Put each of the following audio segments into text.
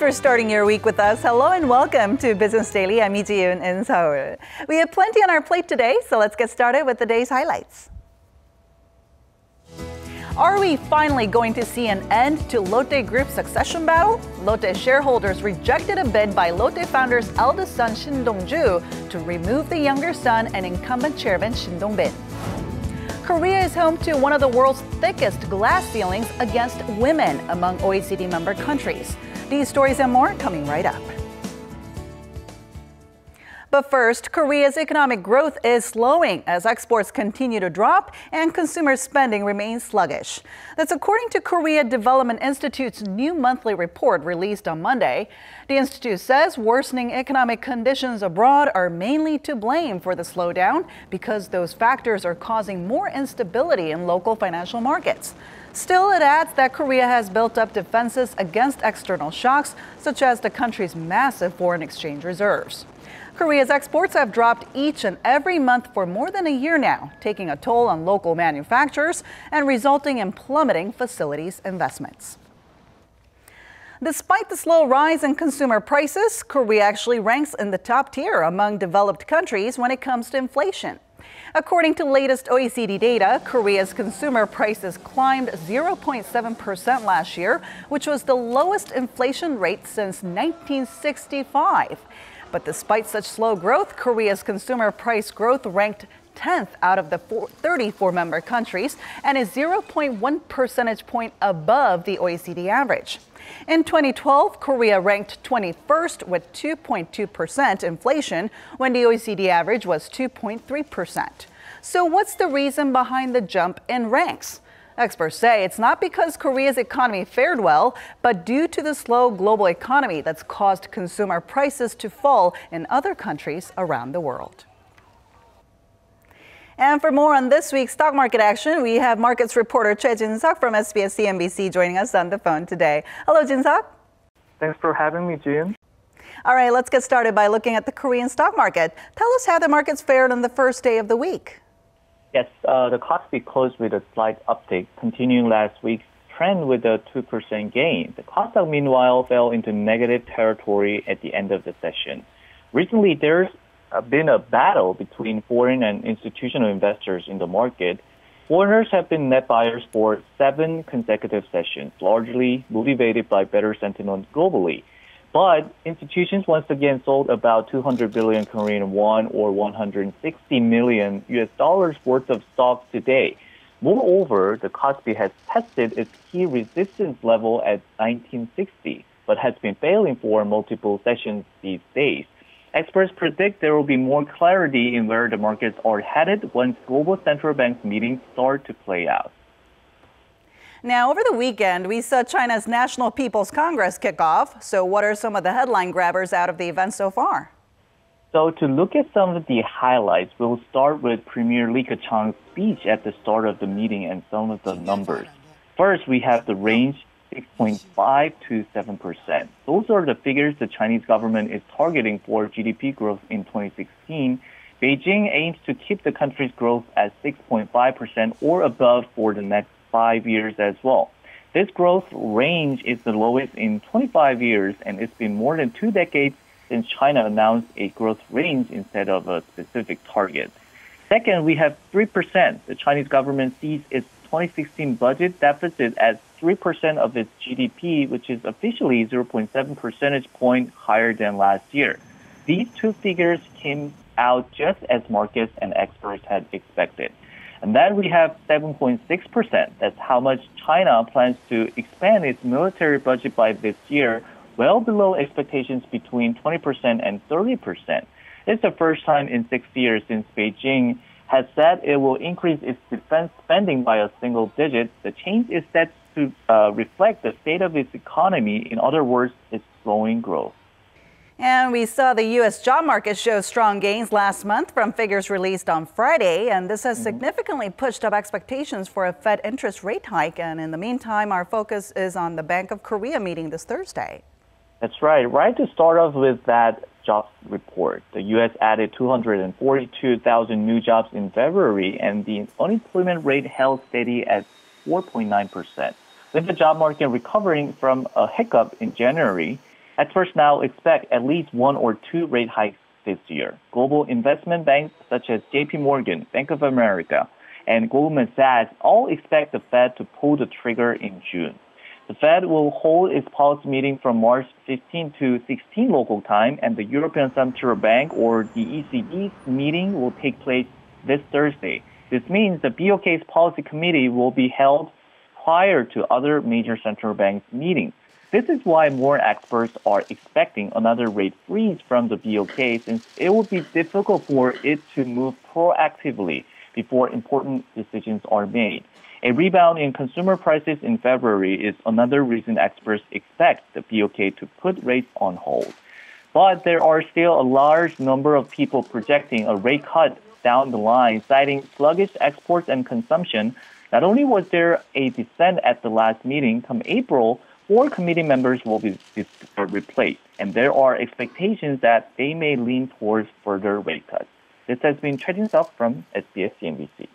for starting your week with us. Hello and welcome to Business Daily. I'm Lee Ji-yoon in Seoul. We have plenty on our plate today, so let's get started with the day's highlights. Are we finally going to see an end to Lotte Group's succession battle? Lotte shareholders rejected a bid by Lotte founder's eldest son Shin Dong-ju to remove the younger son and incumbent chairman Shin Dong-bin. Korea is home to one of the world's thickest glass ceilings against women among OECD member countries. These stories and more coming right up. But first, Korea's economic growth is slowing as exports continue to drop and consumer spending remains sluggish. That's according to Korea Development Institute's new monthly report released on Monday. The institute says worsening economic conditions abroad are mainly to blame for the slowdown because those factors are causing more instability in local financial markets. Still, it adds that Korea has built up defenses against external shocks, such as the country's massive foreign exchange reserves. Korea's exports have dropped each and every month for more than a year now, taking a toll on local manufacturers and resulting in plummeting facilities investments. Despite the slow rise in consumer prices, Korea actually ranks in the top tier among developed countries when it comes to inflation. According to latest OECD data, Korea's consumer prices climbed 0.7% last year, which was the lowest inflation rate since 1965. But despite such slow growth, Korea's consumer price growth ranked 10th out of the 34 member countries and is 0.1 percentage point above the OECD average. In 2012, Korea ranked 21st with 2.2% inflation when the OECD average was 2.3%. So what's the reason behind the jump in ranks? Experts say it's not because Korea's economy fared well, but due to the slow global economy that's caused consumer prices to fall in other countries around the world. And for more on this week's stock market action, we have markets reporter Choi Jin-seok from SBS CNBC joining us on the phone today. Hello, Jin-seok. Thanks for having me, June. All right, let's get started by looking at the Korean stock market. Tell us how the markets fared on the first day of the week. Yes, the Kospi closed with a slight uptick, continuing last week's trend with a 2% gain. The Kosdaq, meanwhile, fell into negative territory at the end of the session. Recently, there's been a battle between foreign and institutional investors in the market. Foreigners have been net buyers for 7 consecutive sessions, largely motivated by better sentiment globally. But institutions once again sold about 200 billion Korean won or $160 million worth of stocks today. Moreover, the Kospi has tested its key resistance level at 1960, but has been failing for multiple sessions these days. Experts predict there will be more clarity in where the markets are headed once global central bank meetings start to play out. Now, over the weekend, we saw China's National People's Congress kick off. So what are some of the headline grabbers out of the event so far? So to look at some of the highlights, we'll start with Premier Li Keqiang's speech at the start of the meeting and some of the numbers. First, we have the range 6.5 to 7%. Those are the figures the Chinese government is targeting for GDP growth in 2016. Beijing aims to keep the country's growth at 6.5% or above for the next 5 years as well. This growth range is the lowest in 25 years, and it's been more than 2 decades since China announced a growth range instead of a specific target. Second, we have 3%. The Chinese government sees its 2016 budget deficit as 3% of its GDP, which is officially 0.7 percentage point higher than last year. These two figures came out just as markets and experts had expected. And then we have 7.6%. That's how much China plans to expand its military budget by this year, well below expectations between 20% and 30%. It's the first time in 6 years since Beijing has said it will increase its defense spending by a single digit. The change is set to reflect the state of its economy. In other words, its slowing growth. And we saw the U.S. job market show strong gains last month from figures released on Friday, and this has significantly pushed up expectations for a Fed interest rate hike. And in the meantime, our focus is on the Bank of Korea meeting this Thursday. That's right. Right to start off with that jobs report, the U.S. added 242,000 new jobs in February, and the unemployment rate held steady at 4.9%. With the job market recovering from a hiccup in January, Experts now expect at least 1 or 2 rate hikes this year. Global investment banks such as JP Morgan, Bank of America, and Goldman Sachs all expect the Fed to pull the trigger in June. The Fed will hold its policy meeting from March 15 to 16 local time, and the European Central Bank, or the ECB's meeting, will take place this Thursday. This means the BOK's policy committee will be held prior to other major central banks' meetings. This is why more experts are expecting another rate freeze from the BOK, since it will be difficult for it to move proactively before important decisions are made. A rebound in consumer prices in February is another reason experts expect the BOK to put rates on hold. But there are still a large number of people projecting a rate cut down the line, citing sluggish exports and consumption. Not only was there a dissent at the last meeting, come April, 4 committee members will be replaced, and there are expectations that they may lean towards further rate cuts. This has been Trading Stuff from SBS CNBC.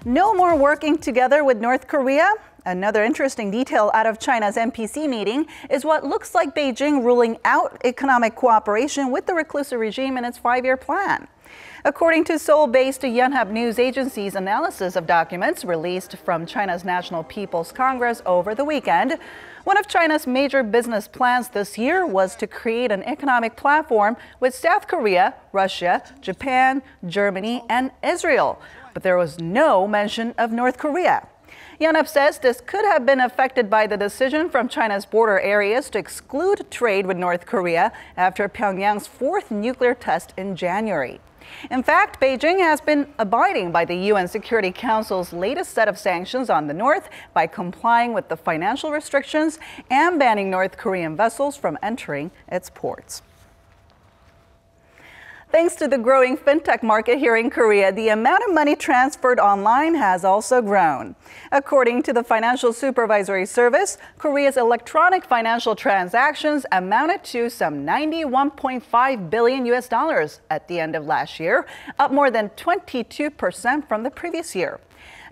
No more working together with North Korea? Another interesting detail out of China's NPC meeting is what looks like Beijing ruling out economic cooperation with the reclusive regime in its 5-year plan. According to Seoul-based Yonhap News Agency's analysis of documents released from China's National People's Congress over the weekend, one of China's major business plans this year was to create an economic platform with South Korea, Russia, Japan, Germany, and Israel. But there was no mention of North Korea. Yonhap says this could have been affected by the decision from China's border areas to exclude trade with North Korea after Pyongyang's 4th nuclear test in January. In fact, Beijing has been abiding by the UN Security Council's latest set of sanctions on the North by complying with the financial restrictions and banning North Korean vessels from entering its ports. Thanks to the growing fintech market here in Korea, the amount of money transferred online has also grown. According to the Financial Supervisory Service, Korea's electronic financial transactions amounted to some $91.5 billion at the end of last year, up more than 22% from the previous year.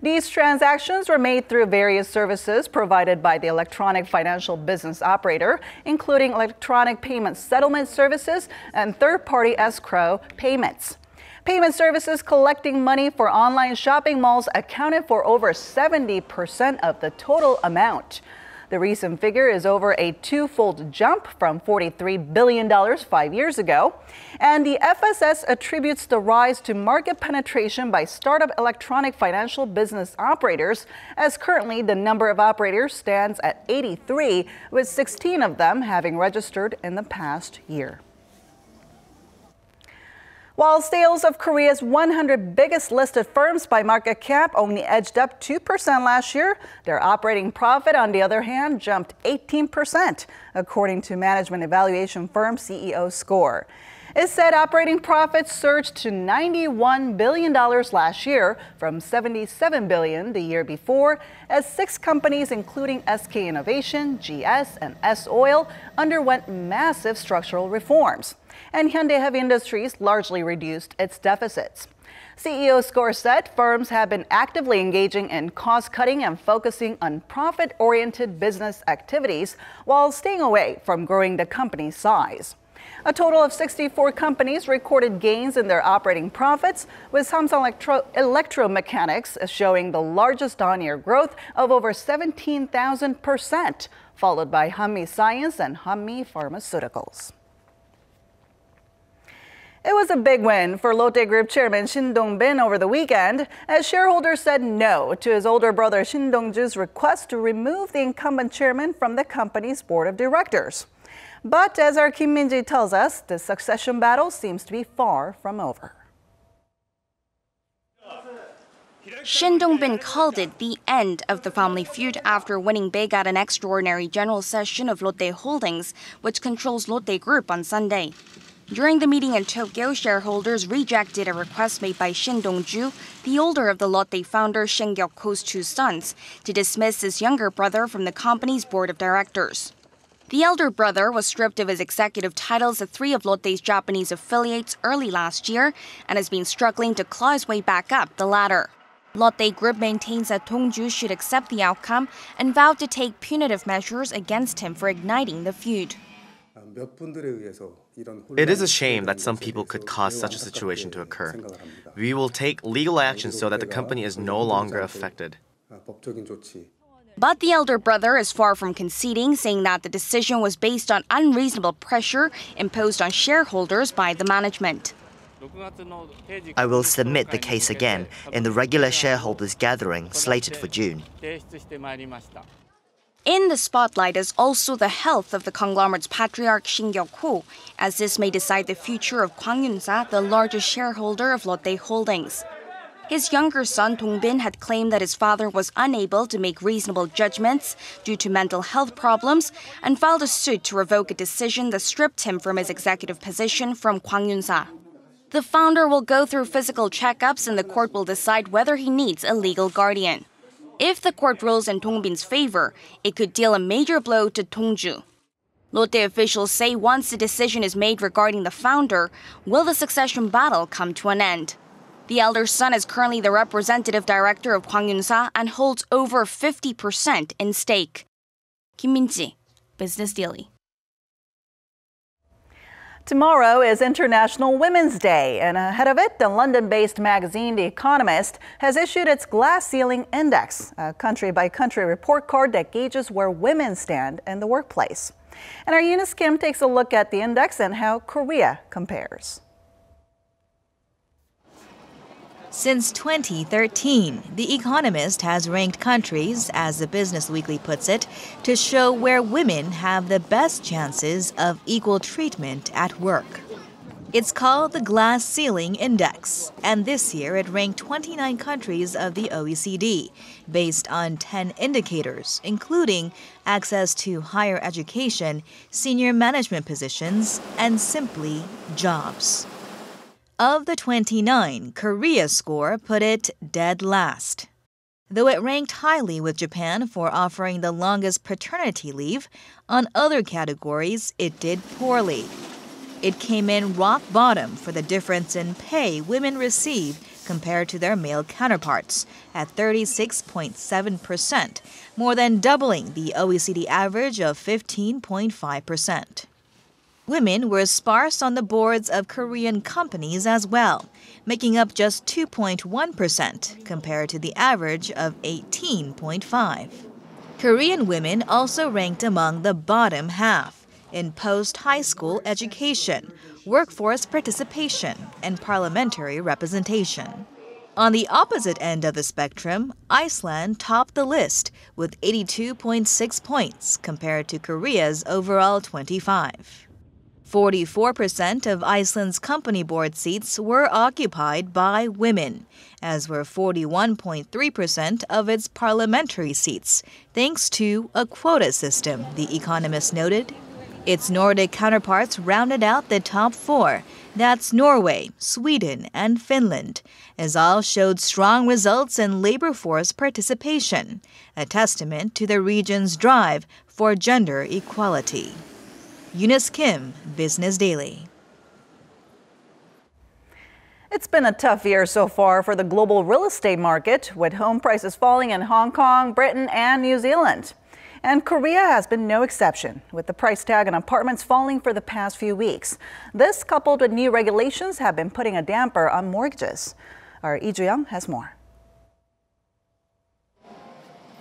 These transactions were made through various services provided by the electronic financial business operator, including electronic payment settlement services and third-party escrow payments. Payment services collecting money for online shopping malls accounted for over 70% of the total amount. The recent figure is over a 2-fold jump from $43 billion 5 years ago. And the FSS attributes the rise to market penetration by startup electronic financial business operators, as currently the number of operators stands at 83, with 16 of them having registered in the past year. While sales of Korea's 100 biggest listed firms by market cap only edged up 2% last year, their operating profit, on the other hand, jumped 18%, according to management evaluation firm CEO Score. It said operating profits surged to $91 billion last year from $77 billion the year before, as 6 companies, including SK Innovation, GS, and S-Oil, underwent massive structural reforms. And Hyundai Heavy Industries largely reduced its deficits. CEO Score said firms have been actively engaging in cost-cutting and focusing on profit-oriented business activities while staying away from growing the company's size. A total of 64 companies recorded gains in their operating profits, with Samsung Electromechanics showing the largest on-year growth of over 17,000%, followed by Hanmi Science and Hanmi Pharmaceuticals. It was a big win for Lotte Group chairman Shin Dong-bin over the weekend, as shareholders said no to his older brother Shin Dong-ju's request to remove the incumbent chairman from the company's board of directors. But as our Kim Min-ji tells us, the succession battle seems to be far from over. Shin Dong-bin called it the end of the family feud after winning big at an extraordinary general session of Lotte Holdings, which controls Lotte Group, on Sunday. During the meeting in Tokyo, shareholders rejected a request made by Shin Dong-ju, the older of the Lotte founder Shin Gyok-ho's two sons, to dismiss his younger brother from the company's board of directors. The elder brother was stripped of his executive titles at three of Lotte's Japanese affiliates early last year and has been struggling to claw his way back up the ladder. Lotte Group maintains that Dong-ju should accept the outcome and vowed to take punitive measures against him for igniting the feud. It is a shame that some people could cause such a situation to occur. We will take legal action so that the company is no longer affected. But the elder brother is far from conceding, saying that the decision was based on unreasonable pressure imposed on shareholders by the management. I will submit the case again in the regular shareholders gathering slated for June. In the spotlight is also the health of the conglomerate's patriarch Shin Gyok-ho, as this may decide the future of Kwang Yun-sa, the largest shareholder of Lotte Holdings. His younger son Dong-bin had claimed that his father was unable to make reasonable judgments due to mental health problems and filed a suit to revoke a decision that stripped him from his executive position from Kwang Yun-sa. The founder will go through physical checkups and the court will decide whether he needs a legal guardian. If the court rules in Dong-bin's favor, it could deal a major blow to Dong-ju. Lotte officials say once a decision is made regarding the founder, will the succession battle come to an end? The elder son is currently the representative director of Kwang Yun-sa and holds over 50% in stake. Kim Min-ji, Business Daily. Tomorrow is International Women's Day, and ahead of it, the London-based magazine The Economist has issued its Glass Ceiling Index, a country-by-country report card that gauges where women stand in the workplace. And our Eunice Kim takes a look at the index and how Korea compares. Since 2013, The Economist has ranked countries, as the Business Weekly puts it, to show where women have the best chances of equal treatment at work. It's called the Glass Ceiling Index, and this year it ranked 29 countries of the OECD, based on 10 indicators, including access to higher education, senior management positions, and simply jobs. Of the 29, Korea's score put it dead last. Though it ranked highly with Japan for offering the longest paternity leave, on other categories it did poorly. It came in rock bottom for the difference in pay women receive compared to their male counterparts, at 36.7%, more than doubling the OECD average of 15.5%. Women were sparse on the boards of Korean companies as well, making up just 2.1% compared to the average of 18.5%. Korean women also ranked among the bottom half in post-high school education, workforce participation, and parliamentary representation. On the opposite end of the spectrum, Iceland topped the list with 82.6 points compared to Korea's overall 25. 44% of Iceland's company board seats were occupied by women, as were 41.3% of its parliamentary seats, thanks to a quota system, The Economist noted. Its Nordic counterparts rounded out the top four. That's Norway, Sweden, and Finland, as all showed strong results in labor force participation, a testament to the region's drive for gender equality. Eunice Kim, Business Daily. It's been a tough year so far for the global real estate market, with home prices falling in Hong Kong, Britain, and New Zealand. And Korea has been no exception, with the price tag on apartments falling for the past few weeks. This, coupled with new regulations, have been putting a damper on mortgages. Our Lee Joo-young has more.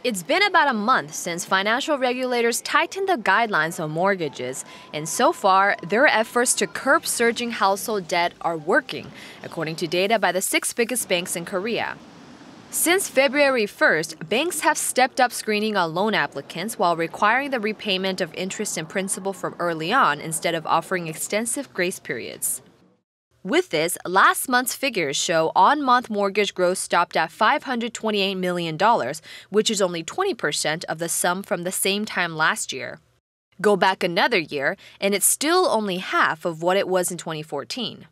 It's been about a month since financial regulators tightened the guidelines on mortgages, and so far, their efforts to curb surging household debt are working, according to data by the 6 biggest banks in Korea. Since February 1st, banks have stepped up screening on loan applicants while requiring the repayment of interest and principal from early on instead of offering extensive grace periods. With this, last month's figures show on-month mortgage growth stopped at $528 million, which is only 20% of the sum from the same time last year. Go back another year, and it's still only half of what it was in 2014.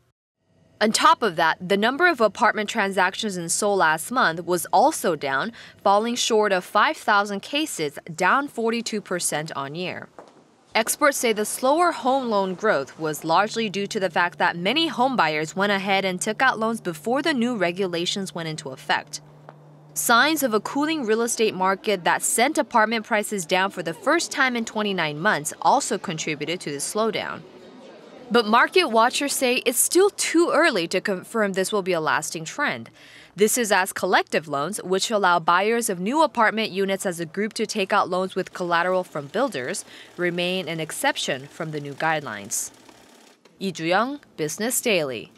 On top of that, the number of apartment transactions in Seoul last month was also down, falling short of 5,000 cases, down 42% on year. Experts say the slower home loan growth was largely due to the fact that many homebuyers went ahead and took out loans before the new regulations went into effect. Signs of a cooling real estate market that sent apartment prices down for the first time in 29 months also contributed to the slowdown. But market watchers say it's still too early to confirm this will be a lasting trend. This is as collective loans, which allow buyers of new apartment units as a group to take out loans with collateral from builders, remain an exception from the new guidelines. Lee Ju-young, Business Daily.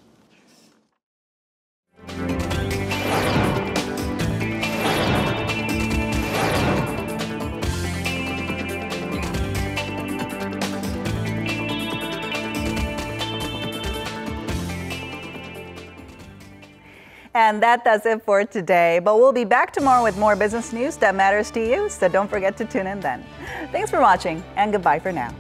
And that does it for today. But we'll be back tomorrow with more business news that matters to you, so don't forget to tune in then. Thanks for watching, and goodbye for now.